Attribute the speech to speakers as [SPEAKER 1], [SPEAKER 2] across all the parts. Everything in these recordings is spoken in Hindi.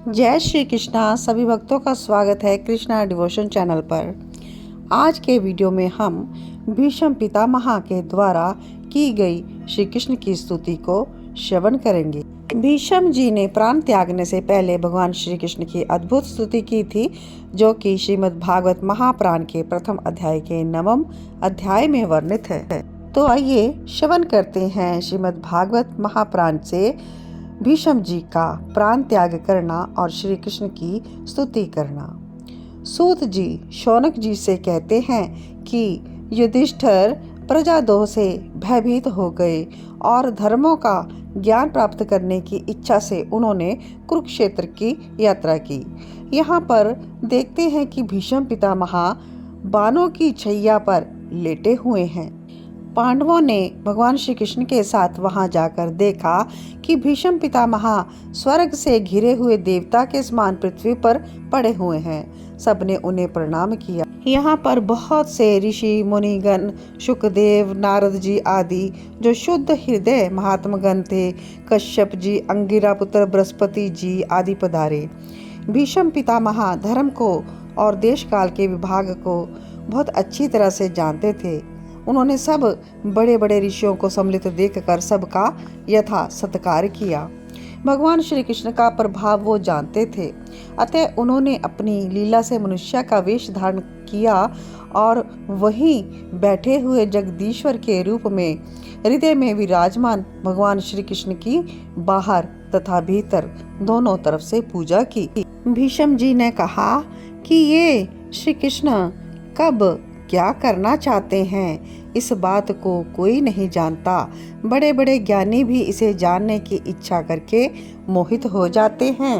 [SPEAKER 1] जय श्री कृष्णा। सभी भक्तों का स्वागत है कृष्णा डिवोशन चैनल पर। आज के वीडियो में हम भीष्म पितामह के द्वारा की गई श्री कृष्ण की स्तुति को श्रवण करेंगे। भीष्म जी ने प्राण त्यागने से पहले भगवान श्री कृष्ण की अद्भुत स्तुति की थी, जो कि श्रीमद् भागवत महापुराण के प्रथम अध्याय के 9वें अध्याय में वर्णित है। तो आइए श्रवण करते हैं श्रीमद् भागवत महापुराण से भीष्म जी का प्राण त्याग करना और श्री कृष्ण की स्तुति करना। सूत जी शौनक जी से कहते हैं कि युधिष्ठिर प्रजादोह से भयभीत हो गए और धर्मों का ज्ञान प्राप्त करने की इच्छा से उन्होंने कुरुक्षेत्र की यात्रा की। यहाँ पर देखते हैं कि भीष्म पितामह बाणों की छैया पर लेटे हुए हैं। पांडवों ने भगवान श्री कृष्ण के साथ वहां जाकर देखा कि भीष्म पितामह स्वर्ग से घिरे हुए देवता के समान पृथ्वी पर पड़े हुए हैं। सबने उन्हें प्रणाम किया। यहाँ पर बहुत से ऋषि मुनिगण, शुकदेव, नारद जी आदि जो शुद्ध हृदय महात्मगण थे, कश्यप जी, अंगिरा पुत्र बृहस्पति जी आदि पधारे। भीष्म पितामह धर्म को और देश काल के विभाग को बहुत अच्छी तरह से जानते थे। उन्होंने सब बड़े बड़े ऋषियों को सम्मिलित देखकर सबका यथा सत्कार किया। भगवान श्री कृष्ण का प्रभाव वो जानते थे, अतः उन्होंने अपनी लीला से मनुष्य का वेश धारण किया और वहीं बैठे हुए जगदीश्वर के रूप में हृदय में विराजमान भगवान श्री कृष्ण की बाहर तथा भीतर दोनों तरफ से पूजा की। भीष्म जी ने कहा कि ये श्री कृष्ण कब क्या करना चाहते हैं, इस बात को कोई नहीं जानता। बड़े बड़े ज्ञानी भी इसे जानने की इच्छा करके मोहित हो जाते हैं।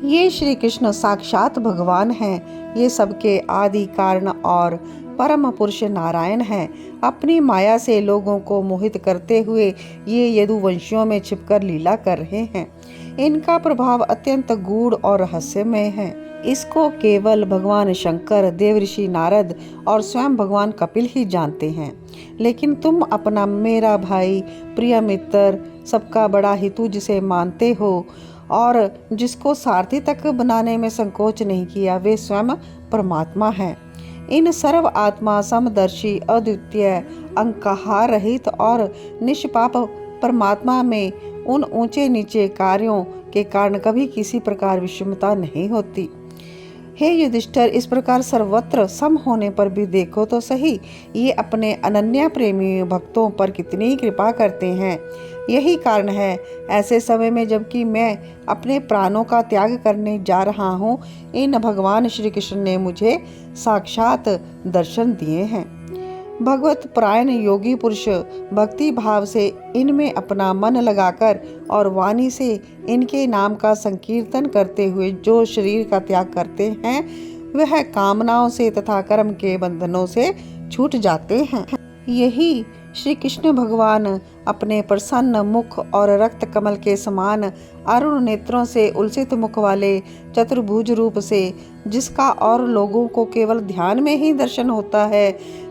[SPEAKER 1] ये श्री कृष्ण साक्षात भगवान हैं। ये सबके आदि कारण और परम पुरुष नारायण हैं। अपनी माया से लोगों को मोहित करते हुए ये यदुवंशियों में छिपकर लीला कर रहे हैं। इनका प्रभाव अत्यंत गूढ़ और रहस्यमय है। इसको केवल भगवान शंकर, देवऋषि नारद और स्वयं भगवान कपिल ही जानते हैं। लेकिन तुम अपना मेरा भाई, प्रिय मित्र, सबका बड़ा हितु जिसे मानते हो और जिसको सारथी तक बनाने में संकोच नहीं किया, वे स्वयं परमात्मा हैं। इन सर्व आत्मा, समदर्शी, अद्वितीय, अहंकार रहित और निष्पाप परमात्मा में उन ऊंचे नीचे कार्यों के कारण कभी किसी प्रकार विषमता नहीं होती। हे युधिष्ठिर, इस प्रकार सर्वत्र सम होने पर भी देखो तो सही, ये अपने अनन्य प्रेमी भक्तों पर कितनी कृपा करते हैं। यही कारण है ऐसे समय में जबकि मैं अपने प्राणों का त्याग करने जा रहा हूँ, इन भगवान श्री कृष्ण ने मुझे साक्षात दर्शन दिए हैं। भगवत परायण योगी पुरुष भक्ति भाव से इनमें अपना मन लगाकर और वाणी से इनके नाम का संकीर्तन करते हुए जो शरीर का त्याग करते हैं, वह कामनाओं से तथा कर्म के बंधनों से छूट जाते हैं। यही श्री कृष्ण भगवान अपने प्रसन्न मुख और रक्त कमल के समान अरुण नेत्रों से उलसित मुख वाले चतुर्भुज रूप से, जिसका और लोगों को केवल ध्यान में ही दर्शन होता है,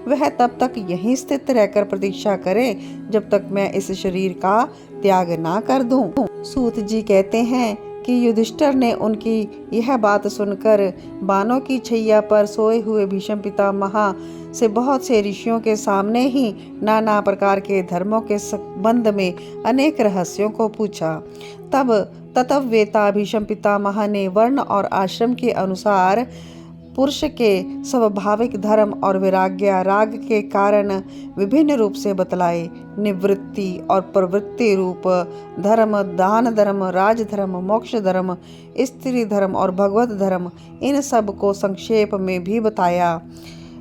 [SPEAKER 1] वह तब तक यहीं स्थित रहकर प्रतीक्षा करें जब तक मैं इस शरीर का त्याग ना कर दूं। सूत जी कहते हैं कि युधिष्ठिर ने उनकी यह बात सुनकर बाणों की छैया पर सोए हुए भीष्म पितामह से बहुत से ऋषियों के सामने ही नाना प्रकार के धर्मों के संबंध में अनेक रहस्यों को पूछा। तब तत्ववेता भीष्म पितामह ने वर्ण और आश्रम के अनुसार पुरुष के स्वाभाविक धर्म और वैराग्य राग के कारण विभिन्न रूप से बतलाए। निवृत्ति और प्रवृत्ति रूप धर्म, दान धर्म, राजधर्म, मोक्ष धर्म, स्त्री धर्म और भगवत धर्म, इन सब को संक्षेप में भी बताया।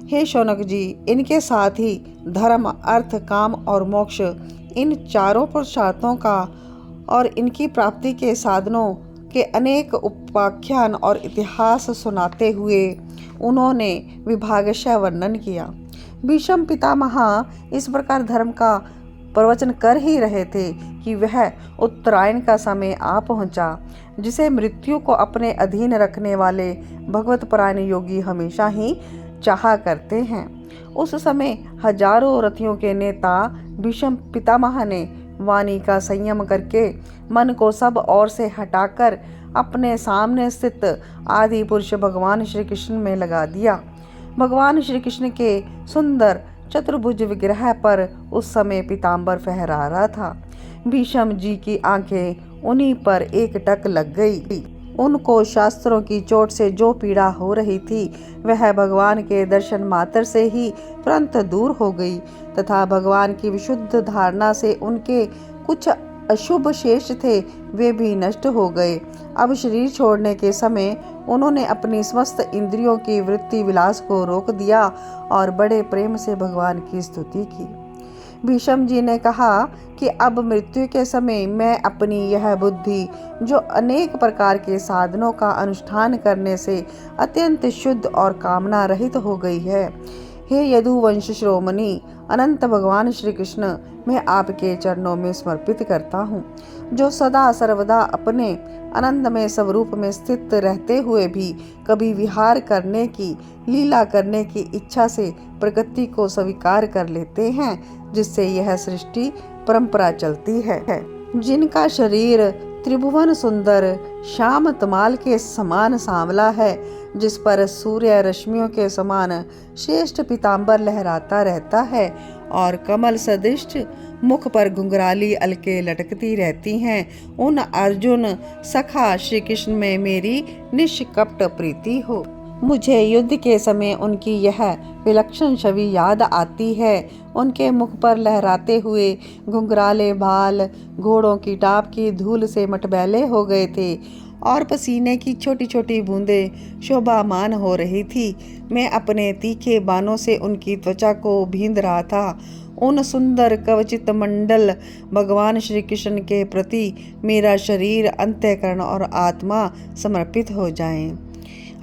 [SPEAKER 1] हे शौनक जी, इनके साथ ही धर्म, अर्थ, काम और मोक्ष, इन चारों पुरुषार्थों का और इनकी प्राप्ति के साधनों के अनेक उपाख्यान और इतिहास सुनाते हुए उन्होंने विभागशः वर्णन किया। भीष्म पितामह इस प्रकार धर्म का प्रवचन कर ही रहे थे कि वह उत्तरायण का समय आ पहुंचा, जिसे मृत्यु को अपने अधीन रखने वाले भगवत परायण योगी हमेशा ही चाहा करते हैं। उस समय हजारों रथियों के नेता भीष्म पितामह ने वाणी का संयम करके मन को सब ओर से हटाकर अपने सामने स्थित आदि पुरुष भगवान श्री कृष्ण में लगा दिया। भगवान श्री कृष्ण के सुंदर चतुर्भुज विग्रह पर उस समय पीताम्बर फहरा रहा था। भीष्म जी की आंखें उन्हीं पर एकटक लग गई। उनको शास्त्रों की चोट से जो पीड़ा हो रही थी वह भगवान के दर्शन मात्र से ही तुरंत दूर हो गई तथा भगवान की विशुद्ध धारणा से उनके कुछ अशुभ शेष थे वे भी नष्ट हो गए। अब शरीर छोड़ने के समय उन्होंने अपनी समस्त इंद्रियों की वृत्ति विलास को रोक दिया और बड़े प्रेम से भगवान की स्तुति की। भीष्म जी ने कहा कि अब मृत्यु के समय मैं अपनी यह बुद्धि जो अनेक प्रकार के साधनों का अनुष्ठान करने से अत्यंत शुद्ध और कामना रहित हो गई है, हे यदुवंश श्रोमणि अनंत भगवान श्री कृष्ण, मैं आपके चरणों में समर्पित करता हूँ, जो सदा सर्वदा अपने आनंदमय स्वरूप में स्थित रहते हुए भी कभी विहार करने की, लीला करने की इच्छा से प्रकृति को स्वीकार कर लेते हैं, जिससे यह सृष्टि परंपरा चलती है। जिनका शरीर त्रिभुवन सुंदर श्याम तमाल के समान सांवला है, जिस पर सूर्य रश्मियों के समान श्रेष्ठ पीताम्बर लहराता रहता है और कमल सदृश मुख पर घुंघराली अलके लटकती रहती हैं, उन अर्जुन सखा श्री कृष्ण में मेरी निष्कपट प्रीति हो। मुझे युद्ध के समय उनकी यह विलक्षण छवि याद आती है। उनके मुख पर लहराते हुए घुंघराले बाल घोड़ों की टाप की धूल से मटमैले हो गए थे और पसीने की छोटी छोटी बूंदें शोभामान हो रही थी। मैं अपने तीखे बाणों से उनकी त्वचा को भींद रहा था। उन सुंदर कवचित मंडल भगवान श्री कृष्ण के प्रति मेरा शरीर, अंतःकरण और आत्मा समर्पित हो जाएं।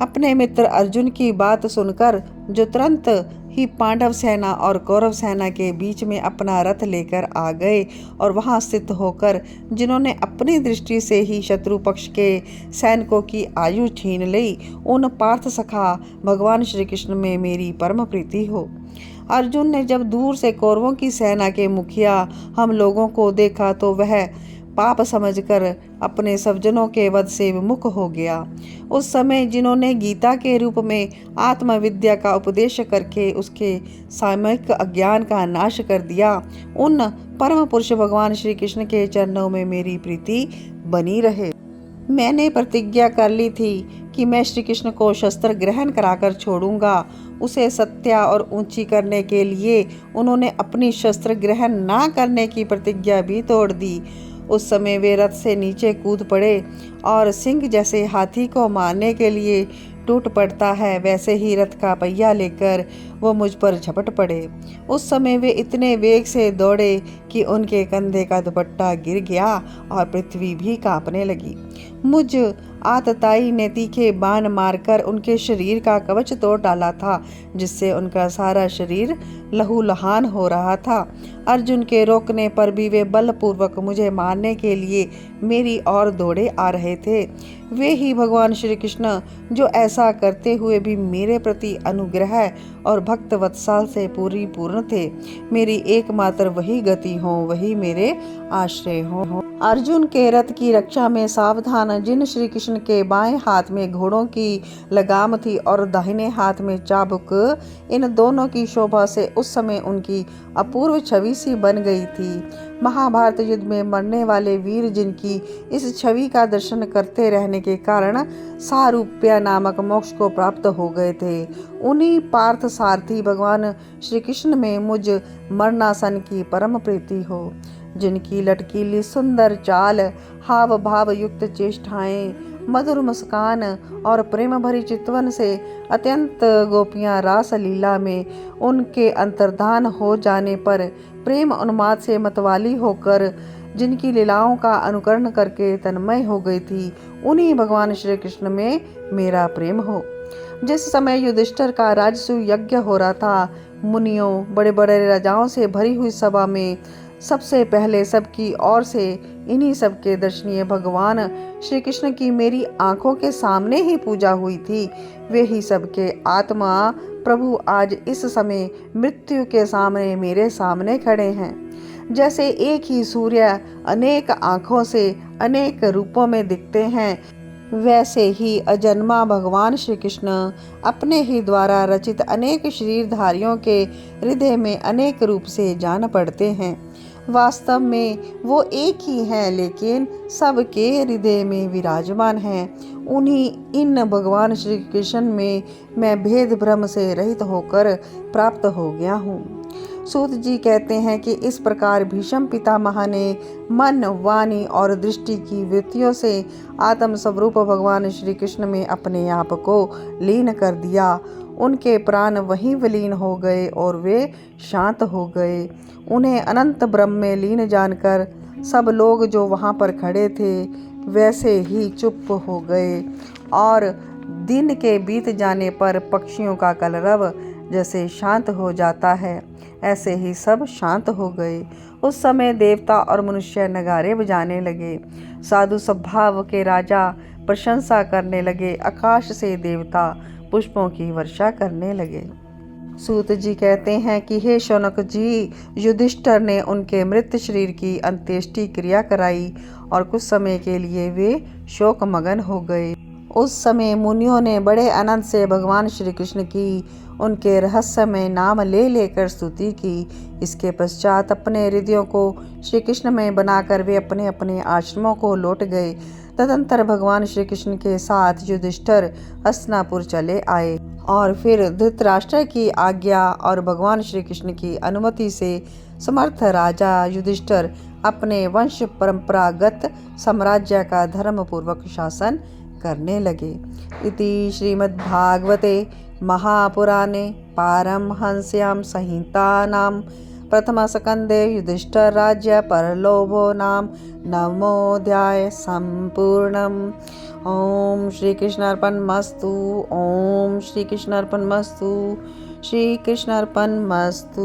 [SPEAKER 1] अपने मित्र अर्जुन की बात सुनकर जो तुरंत ही पांडव सेना और कौरव सेना के बीच में अपना रथ लेकर आ गए और वहां स्थित होकर जिन्होंने अपनी दृष्टि से ही शत्रु पक्ष के सैनिकों की आयु छीन ली, उन पार्थ सखा भगवान श्री कृष्ण में मेरी परम प्रीति हो। अर्जुन ने जब दूर से कौरवों की सेना के मुखिया हम लोगों को देखा तो वह पाप समझकर अपने स्वजनों के वध से विमुख हो गया। उस समय जिन्होंने गीता के रूप में आत्मविद्या का उपदेश करके उसके सामयिक अज्ञान का नाश कर दिया, उन परम पुरुष भगवान श्री कृष्ण के चरणों में मेरी प्रीति बनी रहे। मैंने प्रतिज्ञा कर ली थी कि मैं श्री कृष्ण को शस्त्र ग्रहण कराकर छोड़ूंगा। उसे सत्या और ऊंची करने के लिए उन्होंने अपनी शस्त्र ग्रहण ना करने की प्रतिज्ञा भी तोड़ दी। उस समय वे रथ से नीचे कूद पड़े और सिंह जैसे हाथी को मारने के लिए टूट पड़ता है, वैसे ही रथ का पहिया लेकर वो मुझ पर झपट पड़े। उस समय वे इतने वेग से दौड़े कि उनके कंधे का दुपट्टा गिर गया और पृथ्वी भी कांपने लगी। मुझ आतताई ने तीखे बाण मारकर उनके शरीर का कवच तोड़ डाला था, जिससे उनका सारा शरीर लहूलुहान हो रहा था। अर्जुन के रोकने पर भी वे बलपूर्वक मुझे मारने के लिए मेरी ओर दौड़े आ रहे थे। वे ही भगवान श्री कृष्ण जो ऐसा करते हुए भी मेरे प्रति अनुग्रह और भक्त वत्सल से पूर्ण थे। मेरी एकमात्र वही गति हो, वही मेरे आश्रय हो। अर्जुन के रथ की रक्षा में सावधान जिन श्री कृष्ण के बाएं हाथ में घोड़ों की लगाम थी और दाहिने हाथ में चाबुक, इन दोनों की शोभा से उस समय उनकी अपूर्व छवि सी बन गई थी। महाभारत युद्ध में मरने वाले वीर जिनकी इस छवि का दर्शन करते रहने के कारण सारूप्य नामक मोक्ष को प्राप्त हो गए थे, उन्हीं पार्थ सारथी भगवान श्री कृष्ण में मुझ मरणासन की परम प्रीति हो। जिनकी लटकीली सुंदर चाल, हाव भाव युक्त चेष्टाएं, मधुर मुस्कान और प्रेम भरी चितवन से अत्यंत गोपियां रास लीला में उनके अंतर्धान हो जाने पर प्रेम उन्माद से मतवाली होकर जिनकी लीलाओं का अनुकरण करके तन्मय हो गई थी, उन्हीं भगवान श्री कृष्ण में मेरा प्रेम हो। जिस समय युधिष्ठिर का राजसूय यज्ञ हो रहा था, मुनियों बड़े बड़े राजाओं से भरी हुई सभा में सबसे पहले सबकी ओर से इन्हीं सबके दर्शनीय भगवान श्री कृष्ण की मेरी आंखों के सामने ही पूजा हुई थी। वे ही सबके आत्मा प्रभु आज इस समय मृत्यु के सामने मेरे सामने खड़े हैं। जैसे एक ही सूर्य अनेक आंखों से अनेक रूपों में दिखते हैं, वैसे ही अजन्मा भगवान श्री कृष्ण अपने ही द्वारा रचित अनेक शरीरधारियों के हृदय में अनेक रूप से जान पड़ते हैं। वास्तव में वो एक ही हैं, लेकिन सबके हृदय में विराजमान हैं। उन्हीं इन भगवान श्री कृष्ण में मैं भेद भ्रम से रहित होकर प्राप्त हो गया हूँ। सूत जी कहते हैं कि इस प्रकार भीष्म पितामह ने मन, वाणी और दृष्टि की वृत्तियों से आत्म स्वरूप भगवान श्री कृष्ण में अपने आप को लीन कर दिया। उनके प्राण वहीं विलीन हो गए और वे शांत हो गए। उन्हें अनंत ब्रह्म में लीन जानकर सब लोग जो वहाँ पर खड़े थे वैसे ही चुप हो गए, और दिन के बीत जाने पर पक्षियों का कलरव जैसे शांत हो जाता है, ऐसे ही सब शांत हो गए। उस समय देवता और मनुष्य नगारे बजाने लगे। साधु स्वभाव के राजा प्रशंसा करने लगे। आकाश से देवता पुष्पों की वर्षा करने लगे। सूत जी कहते हैं कि हे शौनक जी, युधिष्ठिर ने उनके मृत शरीर की अंत्येष्टि क्रिया कराई और कुछ समय के लिए वे शोकमगन हो गए। उस समय मुनियों ने बड़े आनंद से भगवान श्री कृष्ण की उनके रहस्यमय नाम ले लेकर स्तुति की। इसके पश्चात अपने हृदयों को श्री कृष्ण में बनाकर वे अपने अपने आश्रमों को लौट गए। तदंतर भगवान श्री कृष्ण के साथ युधिष्ठिर हस्तिनापुर चले आए और फिर धृतराष्ट्र की आज्ञा और भगवान श्री कृष्ण की अनुमति से समर्थ राजा युधिष्ठिर अपने वंश परंपरागत साम्राज्य का धर्म पूर्वक शासन करने लगे। इति श्रीमद्भागवते महापुराणे पारमहंस्यां संहितानां प्रथमस्कन्धे युधिष्ठिरराज्य परलोभो नाम नवमोऽध्यायः सम्पूर्णम्। ओम श्री कृष्णार्पणमस्तु। ओम श्री कृष्णार्पणमस्तु। श्री कृष्णार्पणमस्तु।